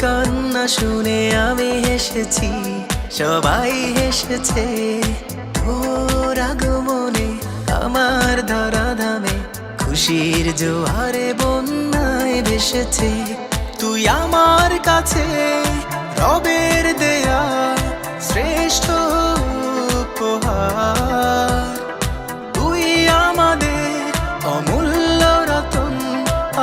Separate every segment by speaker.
Speaker 1: কান্না শুনে আমি হেসেছি, সবাই হেসেছে। ওর আগমনে আমার ধরাধামে খুশির জোয়ারে বন্যায় ভেসেছে। তুই আমার কাছে রবের দেয়া শ্রেষ্ঠ উপহার। তুই আমাদের অমূল্য রতন,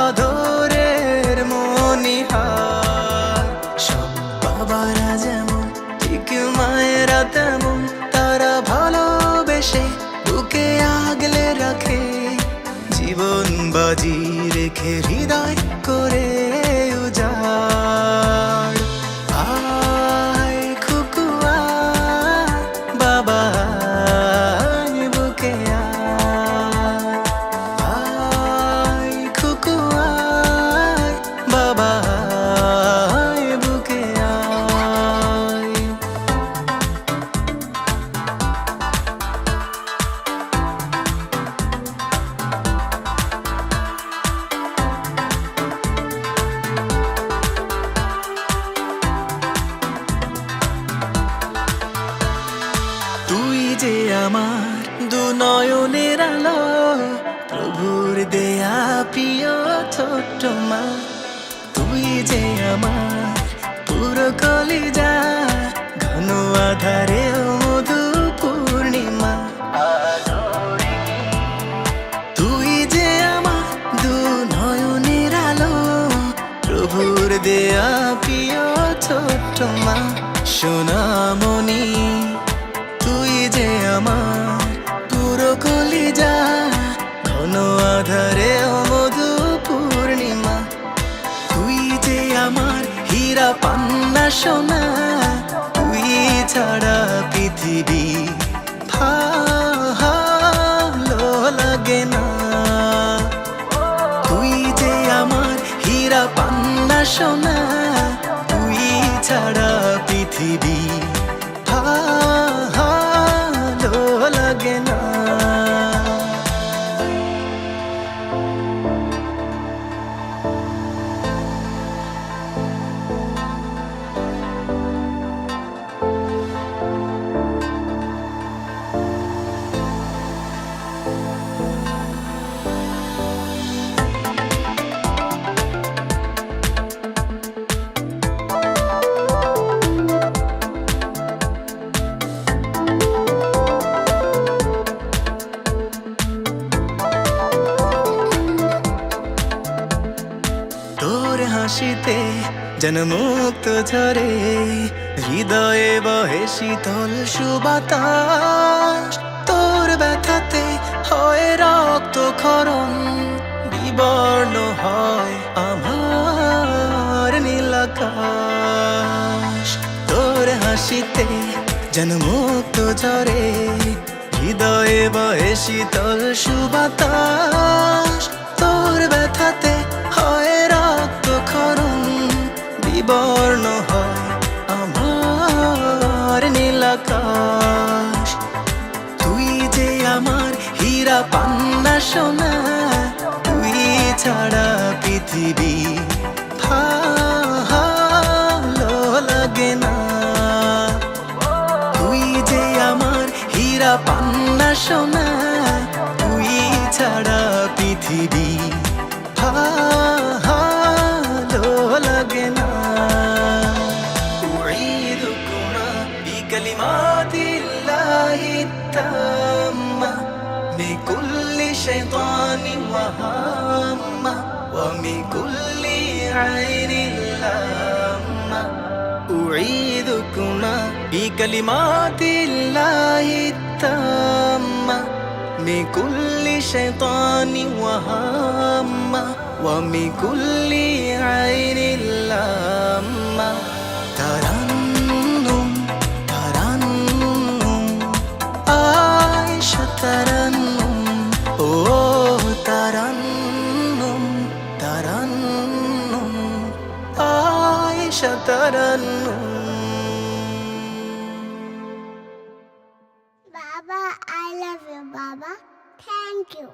Speaker 1: আদরের মণিহার। সব বাবারা যেমন ঠিক মায়েরা তেমন, তারা ভালোবেসে বুকে আগলে রাখে। জীবন বাজি রেখে হৃদয় করে উজাড়। আয় খুকু আয়, বাবা আয় বুকে আয়। আয় খুকু আয়, বাবা আয় বুকে আয়। তুই যে আমার দু নয়নের আলো, প্রভুর দেয়া প্রিয় ছোট্ট মা। তুই যে আমার পুরো কলিজা, ঘন আধারে মধু পূর্ণিমা। তুই যে আমার দু নয়নের আলো, প্রভুর দেয়া প্রিয় ছোট্ট মা। সোনামণি তুই যে আমার পুরো কলিজা, ঘন আধারে মধু পূর্ণিমা। তুই যে আমার হীরা পান্না সোনা, তুই ছাড়া পৃথিবী ভালো লাগে না। তুই যে আমার হীরা পান্না সোনা, তুই ছাড়া পৃথিবী ভালো লাগে না। তোর হাসিতে যেন মুক্ত ঝরে, হৃদয়ে বহে শীতল সুবাতাস। তোর ব্যথাতে হয় রক্ত ক্ষরণ, বিবর্ণ হয় আমার নীল আকাশ। তোর হাসিতে যেন মুক্ত ঝরে, হৃদয়ে বহে শীতল সুবাতাস। তোর ব্যথাতে হয় রক্ত ক্ষরণ, বিবর্ণ হয় আমার নীল আকাশ। তুই যে আমার হীরা পান্না সোনা, তুই ছাড়া পৃথিবী ভালো লাগে না। তুই যে আমার হীরা পান্না সোনা, তুই ছাড়া পৃথিবী ভালো লাগে না। উঈদুকুমা বিকালিমাতিল্লাহি তাম্মা মিন কুল্লি শাইতানিন ওয়া হাম্মা ওয়া মিন কুল্লি আইনিন লাম্মা। উঈদুকুমা বিকালিমাতিল্লাহি তাম্মা মিন কুল্লি শাইতানিন ওয়া হাম্মা ওয়া মিন কুল্লি আইনিন লাম্মা। তারান্নুম তারান্নুম আয়েশা তারান্নুম, ও Tarannum Tarannum Ayesha Tarannum.
Speaker 2: Baba, I love you, Baba. Thank you.